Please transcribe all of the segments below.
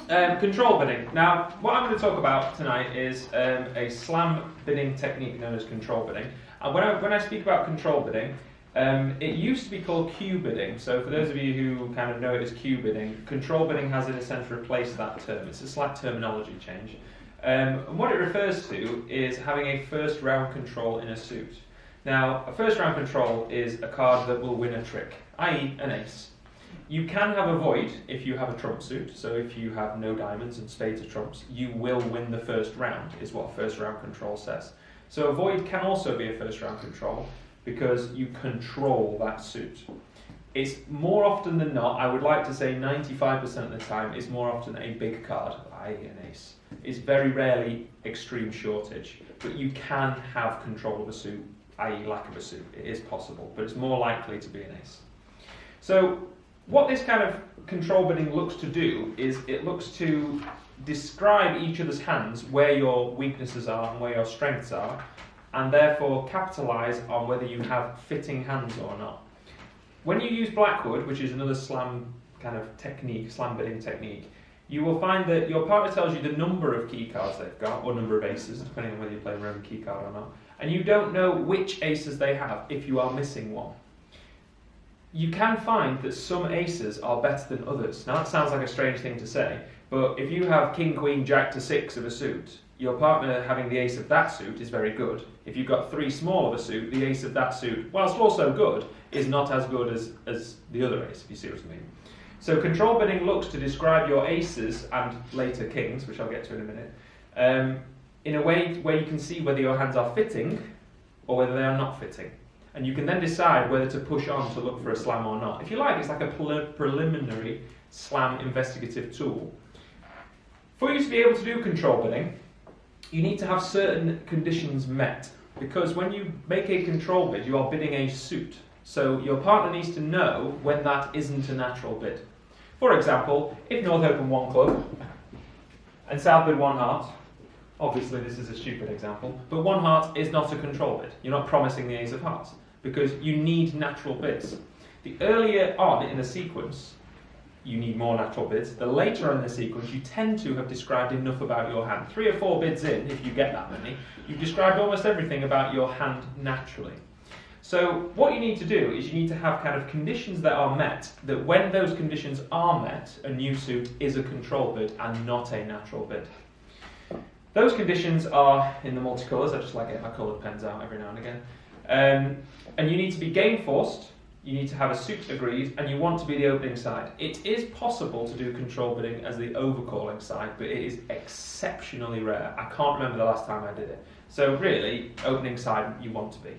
Control bidding. Now, what I'm going to talk about tonight is a slam bidding technique known as control bidding. And when I speak about control bidding, it used to be called cue bidding. So for those of you who kind of know it as cue bidding, control bidding has in a sense replaced that term. It's a slight terminology change. And what it refers to is having a first round control in a suit. Now, a first round control is a card that will win a trick, i.e. an ace. You can have a void if you have a trump suit, so if you have no diamonds and spades of trumps, you will win the first round, is what first round control says. So a void can also be a first round control because you control that suit. It's more often than not, I would like to say 95% of the time, it's more often a big card, i.e. an ace. It's very rarely extreme shortage, but you can have control of a suit, i.e. lack of a suit. It is possible, but it's more likely to be an ace. So what this kind of control bidding looks to do is it looks to describe each other's hands, where your weaknesses are and where your strengths are, and therefore capitalise on whether you have fitting hands or not. When you use Blackwood, which is another slam kind of technique, slam bidding technique, you will find that your partner tells you the number of key cards they've got, or number of aces, depending on whether you play a Roman key card or not, and you don't know which aces they have if you are missing one. You can find that some aces are better than others. Now that sounds like a strange thing to say, but if you have king, queen, jack to 6 of a suit, your partner having the ace of that suit is very good. If you've got 3 small of a suit, the ace of that suit, whilst also good, is not as good as the other ace, if you see what I mean. So control bidding looks to describe your aces, and later kings, which I'll get to in a minute, in a way where you can see whether your hands are fitting or whether they are not fitting. And you can then decide whether to push on to look for a slam or not. If you like, it's like a preliminary slam investigative tool. For you to be able to do control bidding, you need to have certain conditions met. Because when you make a control bid, you are bidding a suit. So your partner needs to know when that isn't a natural bid. For example, if North open 1 club and South bid 1 heart, obviously this is a stupid example, but 1 heart is not a control bid. You're not promising the ace of hearts, because you need natural bids. The earlier on in the sequence, you need more natural bids. The later on in the sequence, you tend to have described enough about your hand. 3 or 4 bids in, if you get that many, you've described almost everything about your hand naturally. So what you need to do is you need to have kind of conditions that are met, that when those conditions are met, a new suit is a control bid and not a natural bid. Those conditions are in the multicolours. I just like getting my coloured pens out every now and again. And you need to be game forced, you need to have a suit agreed, and you want to be the opening side. It is possible to do control bidding as the overcalling side, but it is exceptionally rare. I can't remember the last time I did it. So really, opening side you want to be.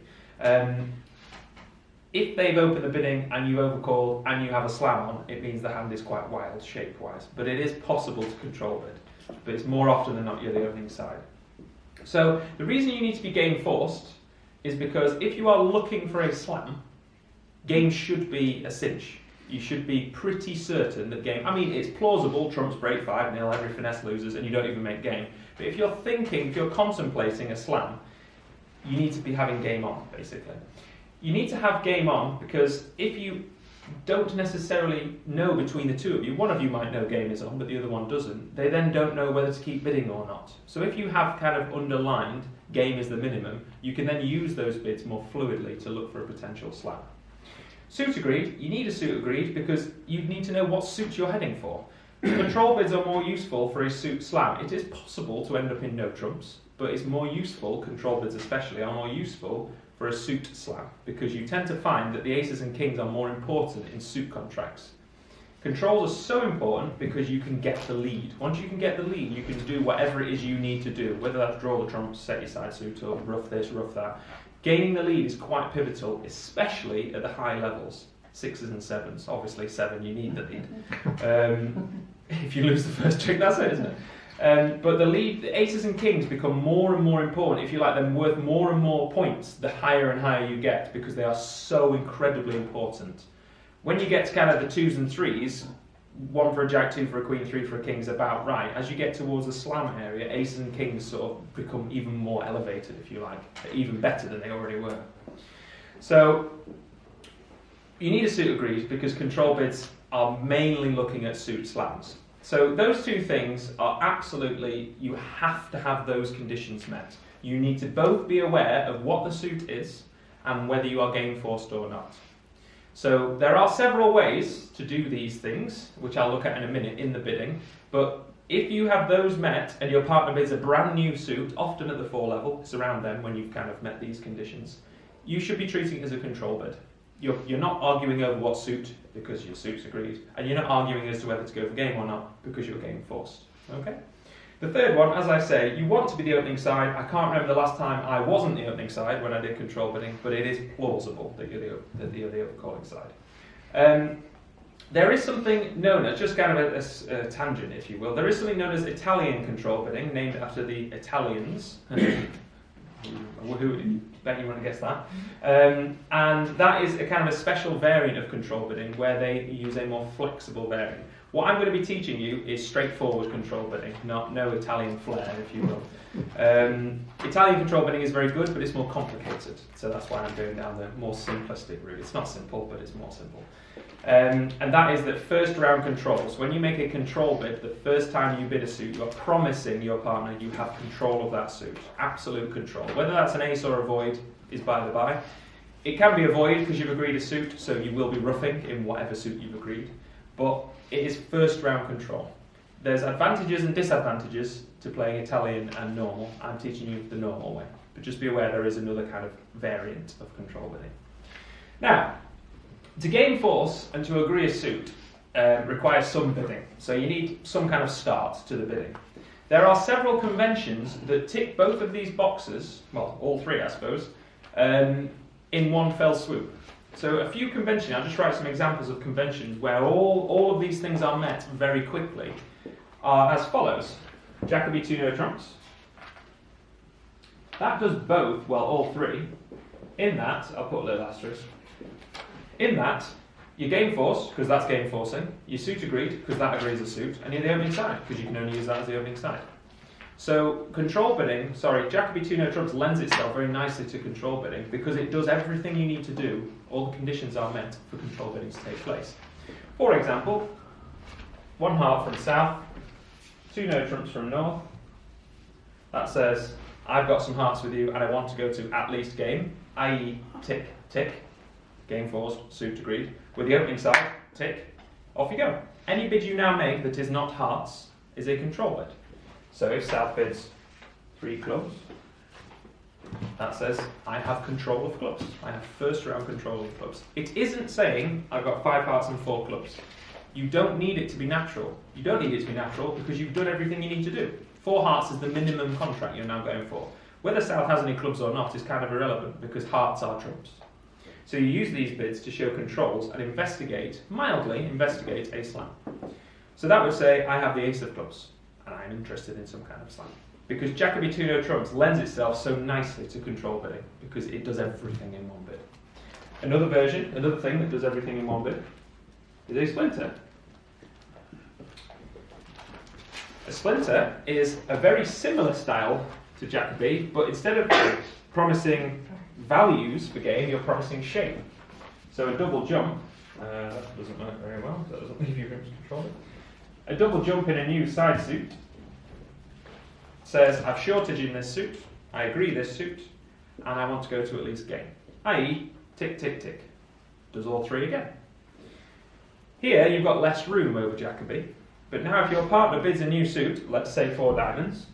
If they've opened the bidding and you overcall and you have a slam on, it means the hand is quite wild shape-wise. But it is possible to control bid. But it's more often than not you're the opening side. So the reason you need to be game forced is because if you are looking for a slam, game should be a cinch. You should be pretty certain that game, I mean it's plausible, trumps break 5-0, every finesse loses and you don't even make game. But if you're thinking, if you're contemplating a slam, you need to be having game on, basically. You need to have game on because if you don't necessarily know between the two of you, one of you might know game is on, but the other one doesn't, they then don't know whether to keep bidding or not. So if you have kind of underlined game is the minimum, you can then use those bids more fluidly to look for a potential slam. Suit agreed, you need a suit agreed because you need to know what suit you're heading for. Control bids are more useful for a suit slam. It is possible to end up in no trumps, but it's more useful, control bids especially, are more useful for a suit slam because you tend to find that the aces and kings are more important in suit contracts. Controls are so important because you can get the lead. Once you can get the lead, you can do whatever it is you need to do, whether that's draw the trumps, set your side suit, or rough this, rough that. Gaining the lead is quite pivotal, especially at the high levels. 6s and 7s, obviously 7 you need the lead. If you lose the first trick, that's it, isn't it? But the lead, the aces and kings become more and more important, if you like them worth more and more points the higher and higher you get because they are so incredibly important. When you get to kind of the 2s and 3s, 1 for a jack, 2 for a queen, 3 for a king is about right. As you get towards the slam area, aces and kings sort of become even more elevated, if you like, even better than they already were. So you need a suit agreed because control bids are mainly looking at suit slams. So those two things are absolutely, you have to have those conditions met. You need to both be aware of what the suit is and whether you are game forced or not. So there are several ways to do these things, which I'll look at in a minute in the bidding, but if you have those met and your partner bids a brand new suit, often at the 4 level, it's around then when you've kind of met these conditions, you should be treating it as a control bid. You're not arguing over what suit because your suit's agreed, and you're not arguing as to whether to go for game or not because you're game forced. Okay? The third one, as I say, you want to be the opening side. I can't remember the last time I wasn't the opening side when I did control bidding, but it is plausible that you're the calling side. There is something known as, just kind of a tangent, if you will, there is something known as Italian control bidding, named after the Italians. Who bet you want to guess that? And that is a kind of a special variant of control bidding where they use a more flexible variant. What I'm going to be teaching you is straightforward control bidding, no Italian flair, if you will. Italian control bidding is very good, but it's more complicated, so that's why I'm going down the more simplistic route. It's not simple, but it's more simple. And that is that first round controls. When you make a control bid, the first time you bid a suit, you are promising your partner you have control of that suit, absolute control. Whether that's an ace or a void is by the by. It can be a void because you've agreed a suit, so you will be roughing in whatever suit you've agreed, but it is first round control. There's advantages and disadvantages to playing Italian and normal. I'm teaching you the normal way, but just be aware there is another kind of variant of control bidding. Now, to game force and to agree a suit requires some bidding, so you need some kind of start to the bidding. There are several conventions that tick both of these boxes, well, all three I suppose, in one fell swoop. So a few conventions, I'll just write some examples of conventions where all of these things are met very quickly, are as follows. Jacobi 2 no trumps. That does both, well, all three. In that, I'll put a little asterisk. In that, you're game forced, because that's game forcing. You're suit agreed, because that agrees a suit. And you're the opening side, because you can only use that as the opening side. So control bidding, Jacobi 2 no trumps lends itself very nicely to control bidding because it does everything you need to do. All the conditions are met for control bidding to take place. For example, 1 heart from south, 2 no trumps from north. That says, I've got some hearts with you and I want to go to at least game, i.e. tick, tick, game forced, suit agreed. With the opening side, tick, off you go. Any bid you now make that is not hearts is a control bid. So if south bids 3 clubs, that says I have control of clubs. I have first round control of clubs. It isn't saying I've got 5 hearts and 4 clubs. You don't need it to be natural. You don't need it to be natural because you've done everything you need to do. 4 hearts is the minimum contract you're now going for. Whether south has any clubs or not is kind of irrelevant because hearts are trumps. So you use these bids to show controls and mildly investigate a slam. So that would say I have the ace of clubs and I'm interested in some kind of slam. Because Jacobi 2 no trumps lends itself so nicely to control bidding because it does everything in one bid. Another thing that does everything in one bid is a splinter. A splinter is a very similar style to Jacobi, but instead of promising values for game, you're promising shape. So a double jump, that doesn't work very well, that doesn't leave you room to control it. A double jump in a new side suit says I've shortage in this suit, I agree this suit, and I want to go to at least game. I.e. tick, tick, tick. Does all 3 again. Here you've got less room over Jacobi, but now if your partner bids a new suit, let's say 4 diamonds,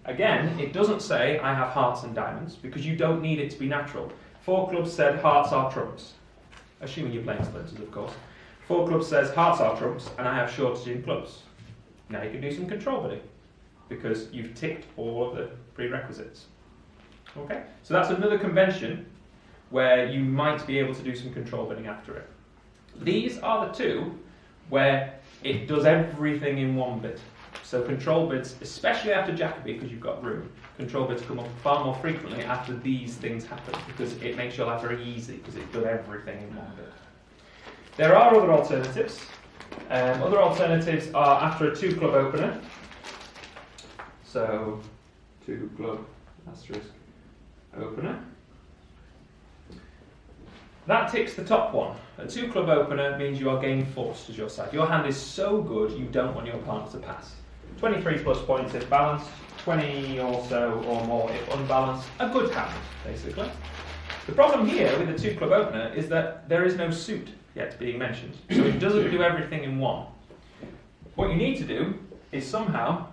again, it doesn't say I have hearts and diamonds, because you don't need it to be natural. 4 clubs said hearts are trumps, assuming you're playing splinters, of course. 4 clubs says hearts are trumps, and I have shortage in clubs. Now you can do some control bidding, because you've ticked all of the prerequisites. Okay? So that's another convention where you might be able to do some control bidding after it. These are the 2 where it does everything in one bid. So control bids, especially after Jacobi, because you've got room, control bids come up far more frequently after these things happen, because it makes your life very easy, because it does everything in one bid. There are other alternatives. Other alternatives are after a 2-club opener. So, 2-club asterisk opener. that ticks the top one. A 2 club opener means you are game forced as your side. Your hand is so good you don't want your partner to pass. 23 plus points if balanced, 20 or so or more if unbalanced. A good hand, basically. The problem here with the 2 club opener is that there is no suit yet being mentioned. So it doesn't do everything in one. What you need to do is somehow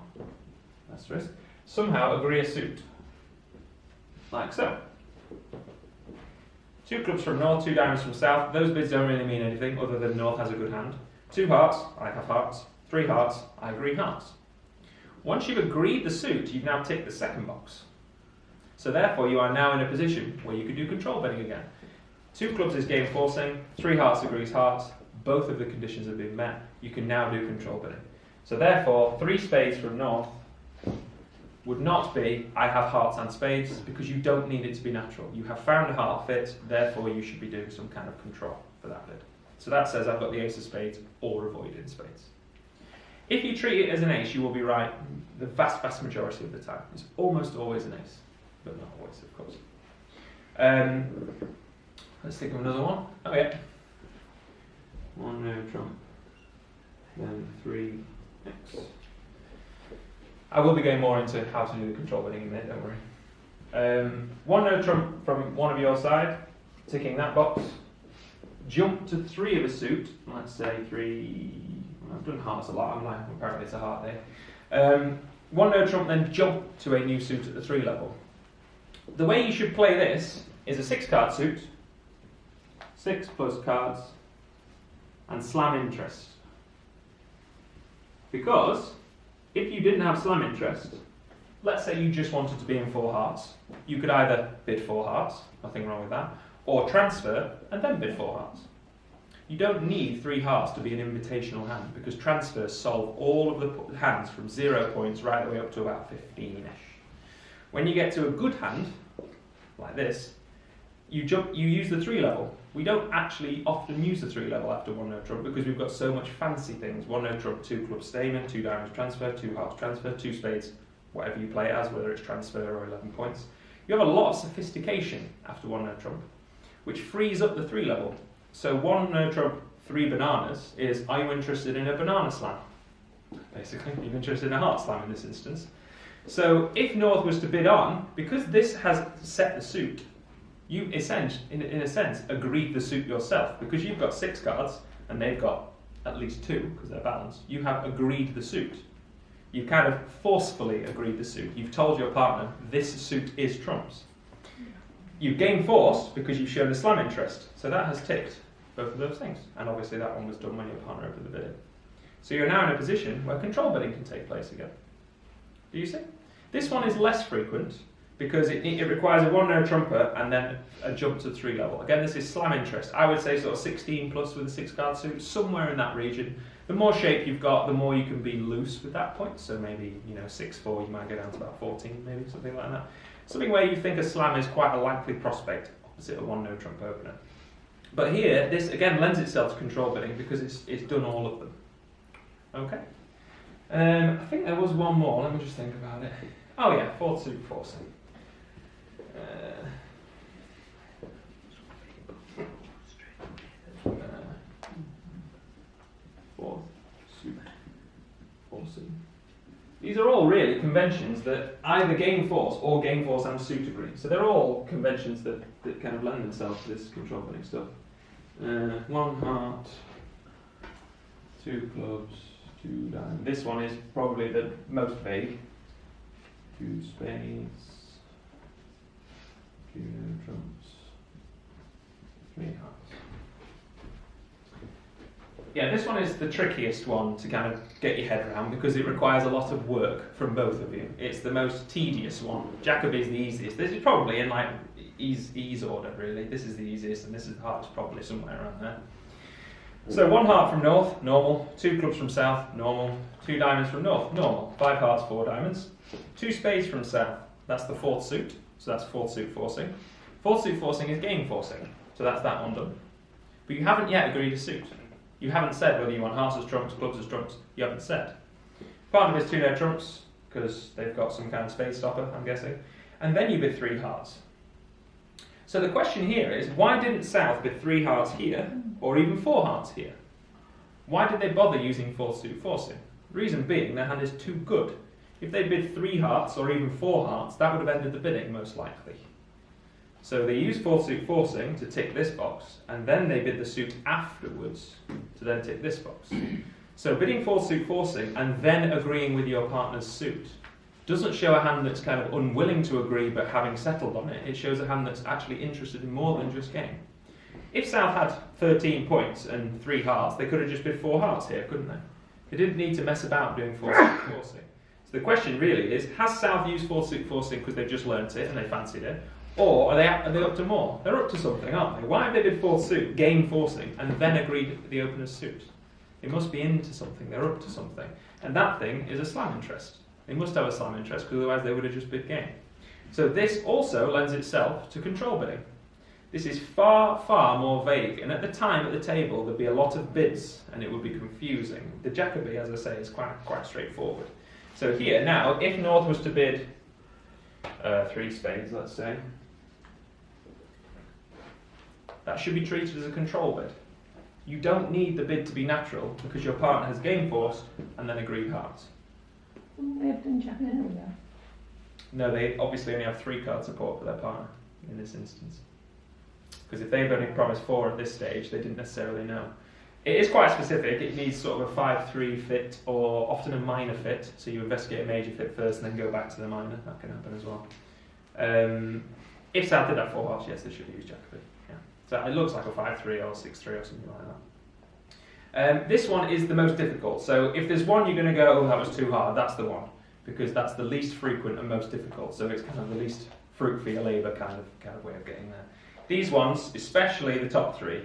agree a suit. Like so. 2 clubs from north, 2 diamonds from south. Those bids don't really mean anything other than north has a good hand. 2 hearts, I have hearts. 3 hearts, I agree hearts. Once you've agreed the suit, you've now ticked the second box. So therefore you are now in a position where you can do control betting again. 2 clubs is game forcing, 3 hearts agrees hearts, both of the conditions have been met. You can now do control betting. So therefore 3 spades from north would not be I have hearts and spades because you don't need it to be natural. You have found a heart fit, therefore you should be doing some kind of control for that bid. So that says I've got the ace of spades or avoided spades. If you treat it as an ace, you will be right the vast majority of the time. It's almost always an ace, but not always, of course. Let's think of another one. Oh yeah. 1 no trump, then 3 x. I will be going more into how to do the control betting in a minute, don't worry. 1 no trump from one of your side, ticking that box. Jump to 3 of a suit, let's say 3. I've done hearts a lot, I'm like, apparently it's a heart day. 1 no trump, then jump to a new suit at the 3 level. The way you should play this is a 6 card suit, 6 plus cards, and slam interest. Because if you didn't have slam interest, let's say you just wanted to be in 4 hearts, you could either bid 4 hearts, nothing wrong with that, or transfer and then bid 4 hearts. You don't need 3 hearts to be an invitational hand because transfers solve all of the hands from 0 points right the way up to about 15-ish. When you get to a good hand, like this, you use the 3 level. We don't actually often use the 3 level after 1 no trump because we've got so much fancy things. 1 no trump, 2 clubs stamen, 2 diamonds transfer, 2 hearts transfer, 2 spades, whatever you play it as, whether it's transfer or 11 points. You have a lot of sophistication after 1 no trump, which frees up the 3 level. So 1 no trump, 3 bananas is, are you interested in a banana slam? Basically, you're interested in a heart slam in this instance. So if North was to bid on, because this has set the suit, you in a sense agreed the suit yourself because you've got 6 cards and they've got at least 2 because they're balanced. You have agreed the suit. You've kind of forcefully agreed the suit. You've told your partner this suit is trumps. You've game forced because you've shown a slam interest. So that has ticked both of those things. And obviously that one was done when your partner opened the bidding. So you're now in a position where control bidding can take place again. Do you see? This one is less frequent because it requires a 1 no trumper and then a jump to 3 level. Again, this is slam interest. I would say sort of 16 plus with a 6 card suit, somewhere in that region. The more shape you've got, the more you can be loose with that point. So maybe, 6-4, you might go down to about 14, maybe something like that. Something where you think a slam is quite a likely prospect opposite a 1 no trump opener. But here, this again lends itself to control bidding because it's done all of them. Okay. I think there was one more. Let me just think about it. Oh yeah, 4th suit forcing. Fourth suit forcing. These are all really conventions that either game force or game force and suit agree. So they're all conventions that kind of lend themselves to this control bidding stuff. 1 heart, 2 clubs, 2 diamonds. This one is probably the most vague. 2 spades, 2 no trumps, 3 hearts. Yeah, this one is the trickiest one to kind of get your head around because it requires a lot of work from both of you. It's the most tedious one. Jacoby is the easiest. This is probably in like ease order really. This is the easiest and this is the hardest, probably somewhere around there. So 1 heart from north, normal. 2 clubs from south, normal. 2 diamonds from north, normal. 5 hearts, 4 diamonds. 2 spades from south, that's the 4th suit, so that's 4th suit forcing. 4th suit forcing is game forcing, so that's that one done. But you haven't yet agreed a suit. You haven't said whether you want hearts as trumps, clubs as trumps, you haven't said. Partner bids 2 no trumps, because they've got some kind of spade stopper, I'm guessing. And then you bid 3 hearts. So the question here is, why didn't South bid 3 hearts here, or even 4 hearts here? Why did they bother using 4th suit forcing? Reason being, their hand is too good. If they bid 3 hearts or even 4 hearts, that would have ended the bidding, most likely. So they used 4th suit forcing to tick this box, and then they bid the suit afterwards to then tick this box. So bidding 4th suit forcing and then agreeing with your partner's suit doesn't show a hand that's kind of unwilling to agree but having settled on it. It shows a hand that's actually interested in more than just game. If South had 13 points and 3 hearts, they could have just bid 4 hearts here, couldn't they? They didn't need to mess about doing 4th suit forcing. So the question really is, has South used 4th suit forcing because they've just learnt it and they fancied it? Or are they up to more? They're up to something, aren't they? Why have they bid 4th suit, game forcing, and then agreed the opener's suit? They must be into something, they're up to something. And that thing is a slam interest. They must have a slam interest, because otherwise they would have just bid game. So this also lends itself to control bidding. This is far, far more vague, and at the time at the table there'd be a lot of bids, and it would be confusing. The Jacobi, as I say, is quite straightforward. So here, now, if North was to bid 3 spades, let's say, that should be treated as a control bid. You don't need the bid to be natural, because your partner has game forced and then agreed hearts. Wouldn't they have done Jack earlier? No, they obviously only have 3 card support for their partner in this instance. Because if they've only promised 4 at this stage, they didn't necessarily know. It is quite specific. It needs sort of a 5-3 fit, or often a minor fit. So you investigate a major fit first and then go back to the minor. That can happen as well. If South did have 4 hearts, yes, they should use Jacobi. Yeah. So it looks like a 5-3 or 6-3 or something like that. This one is the most difficult. So if there's one you're going to go, oh, that was too hard, that's the one. Because that's the least frequent and most difficult. So it's kind of the least fruit for your labour kind of way of getting there. These ones, especially the top 3,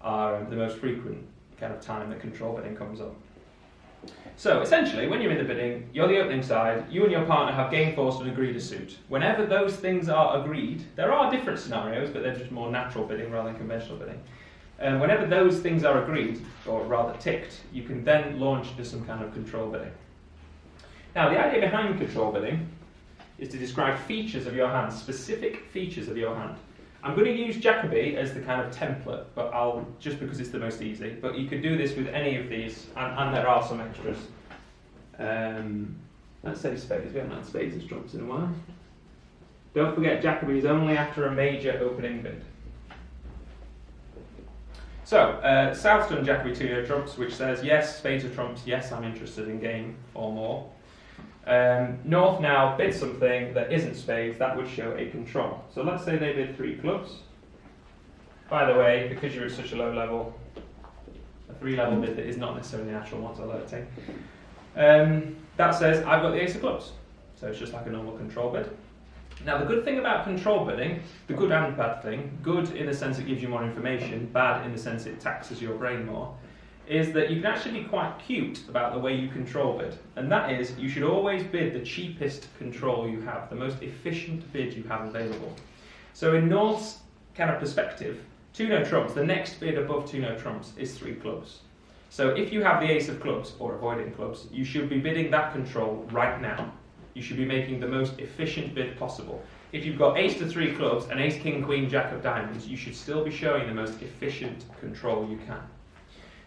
are the most frequent kind of time that control bidding comes up. So essentially, when you're in the bidding, you're the opening side, you and your partner have game forced and agreed a suit. Whenever those things are agreed, there are different scenarios, but they're just more natural bidding rather than conventional bidding. Whenever those things are agreed, or rather ticked, you can then launch into some kind of control bidding. Now, the idea behind control bidding is to describe features of your hand, specific features of your hand. I'm going to use Jacobi as the kind of template, but just because it's the most easy. But you could do this with any of these, and there are some extras. Let's say spades. We haven't had spades as trumps in a while. Don't forget, Jacobi is only after a major opening bid. So, South's done Jacobi 2 trumps, which says, yes, spades are trumps, yes, I'm interested in game, or more. North now bids something that isn't spades, that would show a control. So let's say they bid 3 clubs. By the way, because you're at such a low level, a 3-level bid that is not necessarily natural one's alerting. That says, I've got the ace of clubs. So it's just like a normal control bid. Now the good thing about control bidding, the good and bad thing, good in the sense it gives you more information, bad in the sense it taxes your brain more, is that you can actually be quite cute about the way you control bid. And that is, you should always bid the cheapest control you have, the most efficient bid you have available. So in North's kind of perspective, 2 no trumps, the next bid above 2 no trumps is 3 clubs. So if you have the ace of clubs, or avoiding clubs, you should be bidding that control right now. You should be making the most efficient bid possible. If you've got ace to 3 clubs and ace, king, queen, jack of diamonds, you should still be showing the most efficient control you can.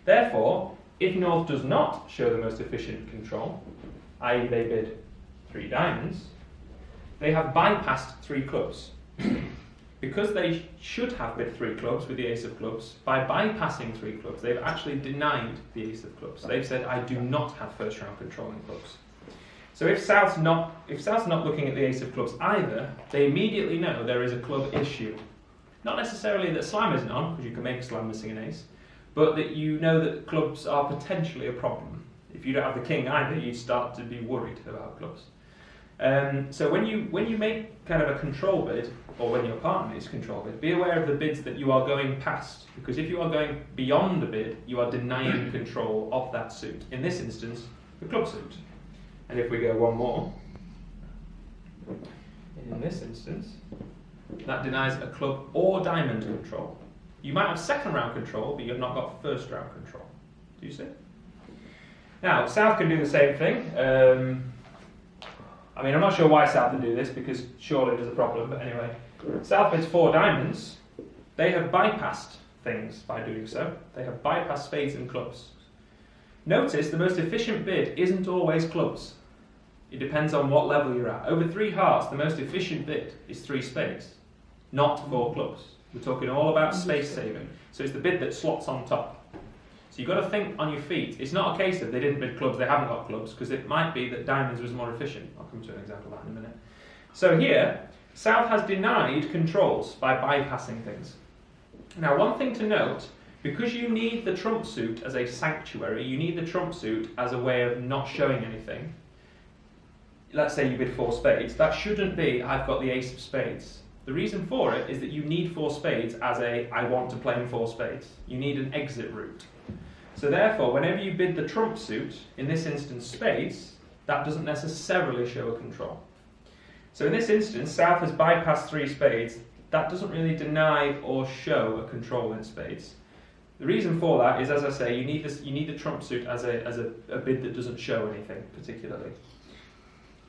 Therefore, if North does not show the most efficient control, i.e. they bid 3 diamonds, they have bypassed 3 clubs. Because they should have bid 3 clubs with the ace of clubs, by bypassing 3 clubs, they've actually denied the ace of clubs. They've said, I do not have first round control in clubs. So if South's not looking at the ace of clubs either, they immediately know there is a club issue. Not necessarily that slam isn't on, because you can make a slam missing an ace, but that you know that clubs are potentially a problem. If you don't have the king either, you'd start to be worried about clubs. So when you make kind of a control bid, or when your partner makes a control bid, be aware of the bids that you are going past, because if you are going beyond the bid, you are denying control of that suit. In this instance, the club suit. And if we go one more, in this instance, that denies a club or diamond control. You might have second round control, but you've not got first round control. Do you see? Now, South can do the same thing. I mean, I'm not sure why South would do this, because surely there's a problem, but anyway. South bids 4 diamonds. They have bypassed things by doing so. They have bypassed spades and clubs. Notice the most efficient bid isn't always clubs. It depends on what level you're at. Over 3 hearts, the most efficient bid is 3 spades, not 4 clubs. We're talking all about space saving. So it's the bid that slots on top. So you've got to think on your feet. It's not a case of they didn't bid clubs, they haven't got clubs, because it might be that diamonds was more efficient. I'll come to an example of that in a minute. So here, South has denied controls by bypassing things. Now, one thing to note, because you need the trump suit as a sanctuary, you need the trump suit as a way of not showing anything. Let's say you bid 4 spades, that shouldn't be, I've got the ace of spades. The reason for it is that you need 4 spades as a, I want to play in 4 spades. You need an exit route. So therefore, whenever you bid the trump suit, in this instance spades, that doesn't necessarily show a control. So in this instance, South has bypassed 3 spades. That doesn't really deny or show a control in spades. The reason for that is, as I say, you need the trump suit as a bid that doesn't show anything particularly.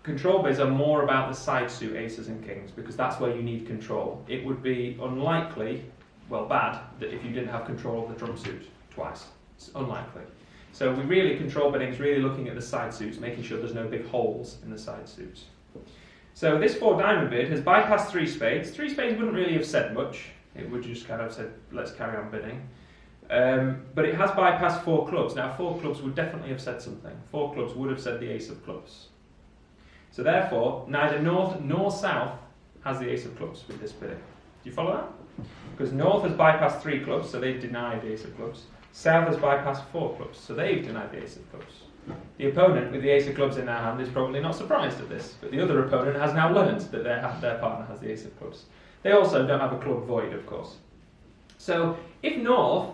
Control bids are more about the side suit aces and kings, because that's where you need control. It would be unlikely, well bad, that if you didn't have control of the trump suit twice. It's unlikely. So control bidding is really looking at the side suits, making sure there's no big holes in the side suits. So this 4 diamond bid has bypassed 3 spades. 3 spades wouldn't really have said much. It would just kind of said, let's carry on bidding. But it has bypassed 4 clubs. Now 4 clubs would definitely have said something. 4 clubs would have said the ace of clubs. So therefore, neither North nor South has the ace of clubs with this bidding. Do you follow that? Because North has bypassed 3 clubs, so they've denied the ace of clubs. South has bypassed 4 clubs, so they've denied the ace of clubs. The opponent with the ace of clubs in their hand is probably not surprised at this, but the other opponent has now learnt that their partner has the ace of clubs. They also don't have a club void, of course. So if North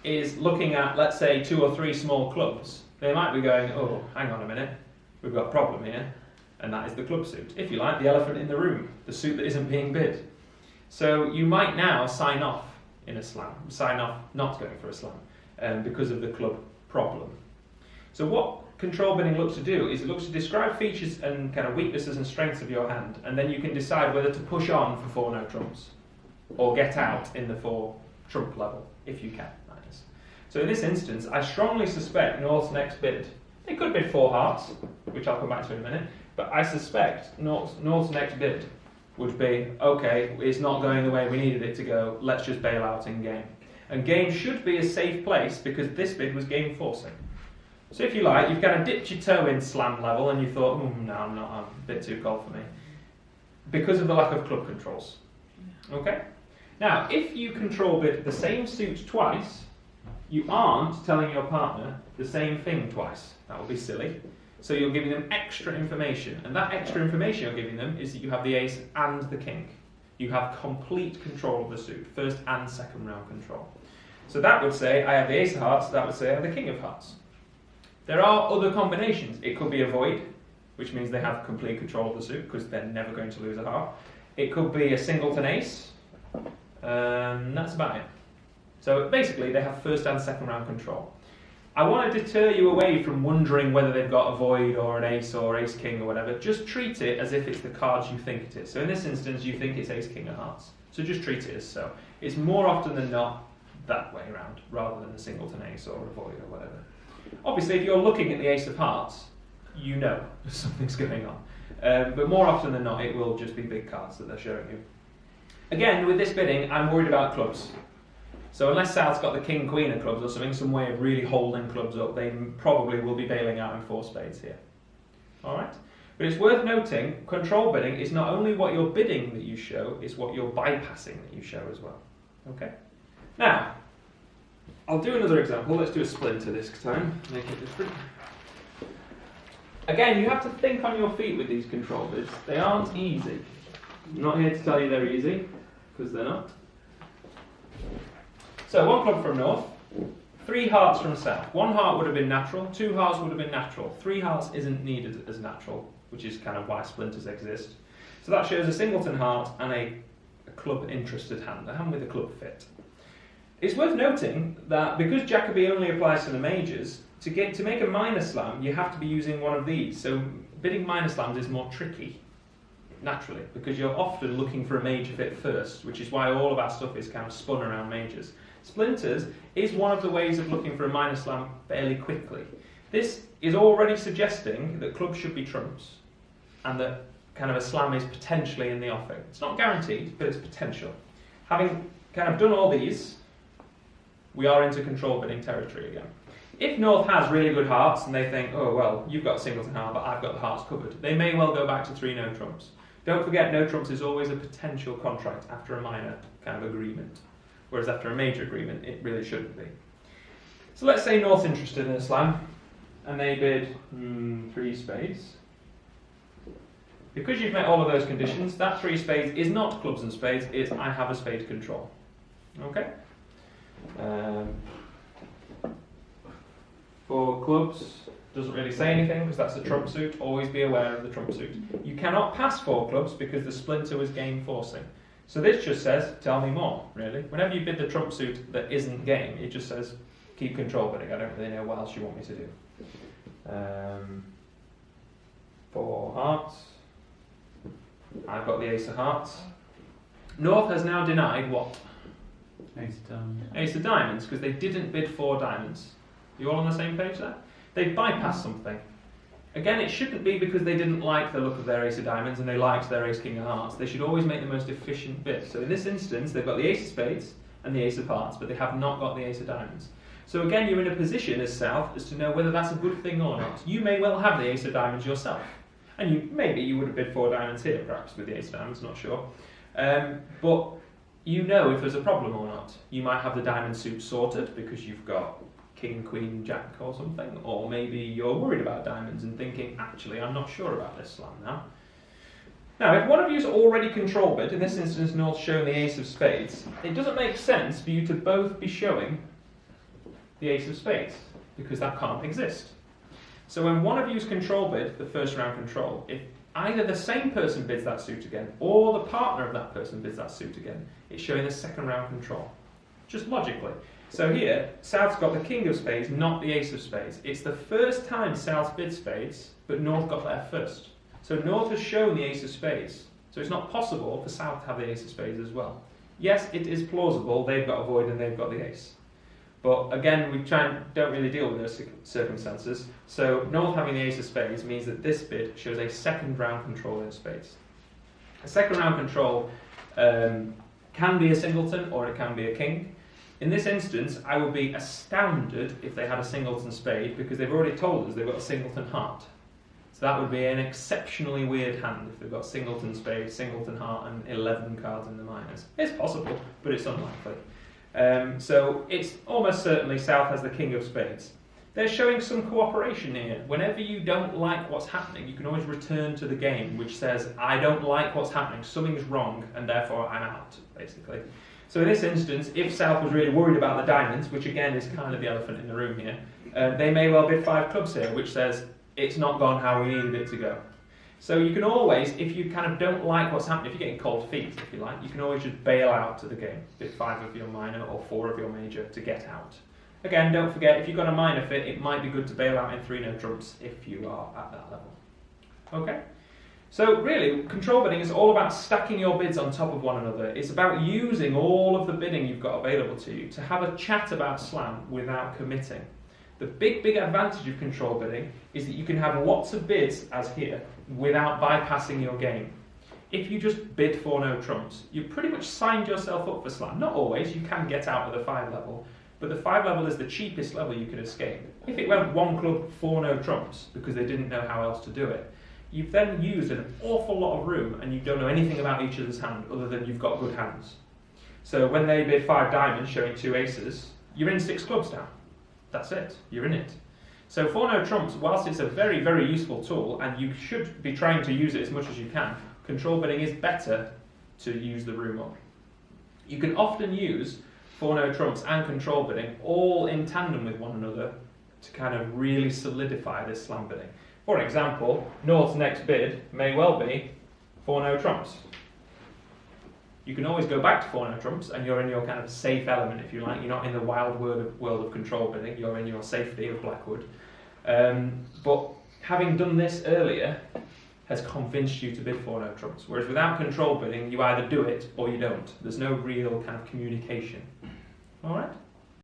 is looking at, let's say, 2 or 3 small clubs, they might be going, oh, hang on a minute, we've got a problem here, and that is the club suit. If you like, the elephant in the room, the suit that isn't being bid. So you might now sign off in a slam, sign off not going for a slam, because of the club problem. So what control bidding looks to do is it looks to describe features and kind of weaknesses and strengths of your hand, and then you can decide whether to push on for 4 no trumps, or get out in the 4 trump level, if you can, that is. So in this instance, I strongly suspect North's next bid, they could bid 4 hearts, which I'll come back to in a minute, but I suspect North's next bid would be, okay, it's not going the way we needed it to go, let's just bail out in game. And game should be a safe place, because this bid was game forcing. So if you like, you've kind of dipped your toe in slam level and you thought, no, I'm a bit too cold for me, because of the lack of club controls. Okay? Now, if you control bid the same suit twice, you aren't telling your partner the same thing twice. That would be silly. So you're giving them extra information, and that extra information you're giving them is that you have the ace and the king. You have complete control of the suit, first and second round control. So that would say I have the ace of hearts, that would say I have the king of hearts. There are other combinations. It could be a void, which means they have complete control of the suit because they're never going to lose a heart. It could be a singleton ace. That's about it. So basically they have first and second round control. I want to deter you away from wondering whether they've got a void or an ace or ace king or whatever. Just treat it as if it's the cards you think it is. So in this instance you think it's ace king of hearts. So just treat it as so. It's more often than not that way around, rather than a singleton ace or a void or whatever. Obviously, if you're looking at the ace of hearts, you know something's going on. But more often than not, it will just be big cards that they're showing you. Again, with this bidding, I'm worried about clubs. So unless South's got the king, queen of clubs or something, some way of really holding clubs up, they probably will be bailing out in 4 spades here. Alright? But it's worth noting, control bidding is not only what you're bidding that you show, it's what you're bypassing that you show as well. Okay? Now, I'll do another example. Let's do a splinter this time, make it different. Again, you have to think on your feet with these control bids. They aren't easy. I'm not here to tell you they're easy, because they're not. So 1 club from North, 3 hearts from South. 1 heart would have been natural, 2 hearts would have been natural. 3 hearts isn't needed as natural, which is kind of why splinters exist. So that shows a singleton heart and a club interested hand, a hand with a club fit. It's worth noting that because Jacobi only applies to the majors, To make a minor slam, you have to be using one of these. So bidding minor slams is more tricky, naturally, because you're often looking for a major fit first, which is why all of our stuff is kind of spun around majors. Splinters is one of the ways of looking for a minor slam fairly quickly. This is already suggesting that clubs should be trumps, and that kind of a slam is potentially in the offing. It's not guaranteed, but it's potential. Having kind of done all these, we are into control bidding territory again. If North has really good hearts and they think, oh well, you've got a singleton heart, but I've got the hearts covered, they may well go back to 3 no trumps. Don't forget, no trumps is always a potential contract after a minor kind of agreement, whereas after a major agreement, it really shouldn't be. So let's say North's interested in a slam, and they bid 3 spades. Because you've met all of those conditions, that 3 spades is not clubs and spades, it's I have a spade control. Okay? For clubs, doesn't really say anything because that's a trump suit. Always be aware of the trump suit. You cannot pass 4 clubs because the splinter was game forcing. So this just says, tell me more, really. Whenever you bid the trump suit that isn't game, it just says, keep control bidding. I don't really know what else you want me to do. 4 hearts. I've got the ace of hearts. North has now denied what? Ace of diamonds. Ace of diamonds, because they didn't bid 4 diamonds. You all on the same page there? They bypassed something. Again, it shouldn't be because they didn't like the look of their ace of diamonds and they liked their ace king of hearts. They should always make the most efficient bid. So in this instance, they've got the ace of spades and the ace of hearts, but they have not got the ace of diamonds. So again, you're in a position as South as to know whether that's a good thing or not. You may well have the ace of diamonds yourself. And maybe you would have bid 4 diamonds here, perhaps, with the ace of diamonds, not sure. But you know if there's a problem or not. You might have the diamond suit sorted because you've got king, queen, jack or something, or maybe you're worried about diamonds and thinking, actually, I'm not sure about this slam now. Now, if one of you's already control bid, in this instance North's shown the ace of spades, it doesn't make sense for you to both be showing the ace of spades, because that can't exist. So when one of you's control bid, the first round control, if either the same person bids that suit again, or the partner of that person bids that suit again, it's showing the second round control. Just logically. So here, South's got the king of spades, not the ace of spades. It's the first time South bid spades, but North got there first. So North has shown the ace of spades. So it's not possible for South to have the ace of spades as well. Yes, it is plausible, they've got a void and they've got the ace. But again, we don't really deal with those circumstances. So North having the ace of spades means that this bid shows a second round control in spades. A second round control can be a singleton or it can be a king. In this instance, I would be astounded if they had a singleton spade because they've already told us they've got a singleton heart. So that would be an exceptionally weird hand if they've got singleton spade, singleton heart and 11 cards in the minors. It's possible, but it's unlikely. So it's almost certainly South has the king of spades. They're showing some cooperation here. Whenever you don't like what's happening, you can always return to the game, which says, I don't like what's happening, something's wrong, and therefore I'm out, basically. So in this instance, if South was really worried about the diamonds, which again is kind of the elephant in the room here, they may well bid 5 clubs here, which says, it's not gone how we needed it to go. So you can always, if you kind of don't like what's happening, if you're getting cold feet, if you like, you can always just bail out to the game. Bid 5 of your minor or 4 of your major to get out. Again, don't forget, if you've got a minor fit, it might be good to bail out in 3 no trumps if you are at that level. Okay? So really, control bidding is all about stacking your bids on top of one another. It's about using all of the bidding you've got available to you to have a chat about slam without committing. The big advantage of control bidding is that you can have lots of bids, as here, without bypassing your game. If you just bid 4 no trumps, you've pretty much signed yourself up for slam. Not always, you can get out of the 5 level, but the 5 level is the cheapest level you can escape. If it went 1 club, 4 no trumps, because they didn't know how else to do it, you've then used an awful lot of room and you don't know anything about each other's hand other than you've got good hands. So when they bid 5 diamonds showing 2 aces, you're in 6 clubs now. That's it, you're in it. So 4 no trumps, whilst it's a very, very useful tool and you should be trying to use it as much as you can, control bidding is better to use the room up. You can often use 4 no trumps and control bidding all in tandem with one another to kind of really solidify this slam bidding. For example, North's next bid may well be 4 no trumps. you can always go back to 4 no trumps, and you're in your kind of safe element, if you like. You're not in the wild world of control bidding, you're in your safety of Blackwood. But having done this earlier has convinced you to bid 4 no trumps. Whereas without control bidding, you either do it or you don't. There's no real kind of communication. Alright?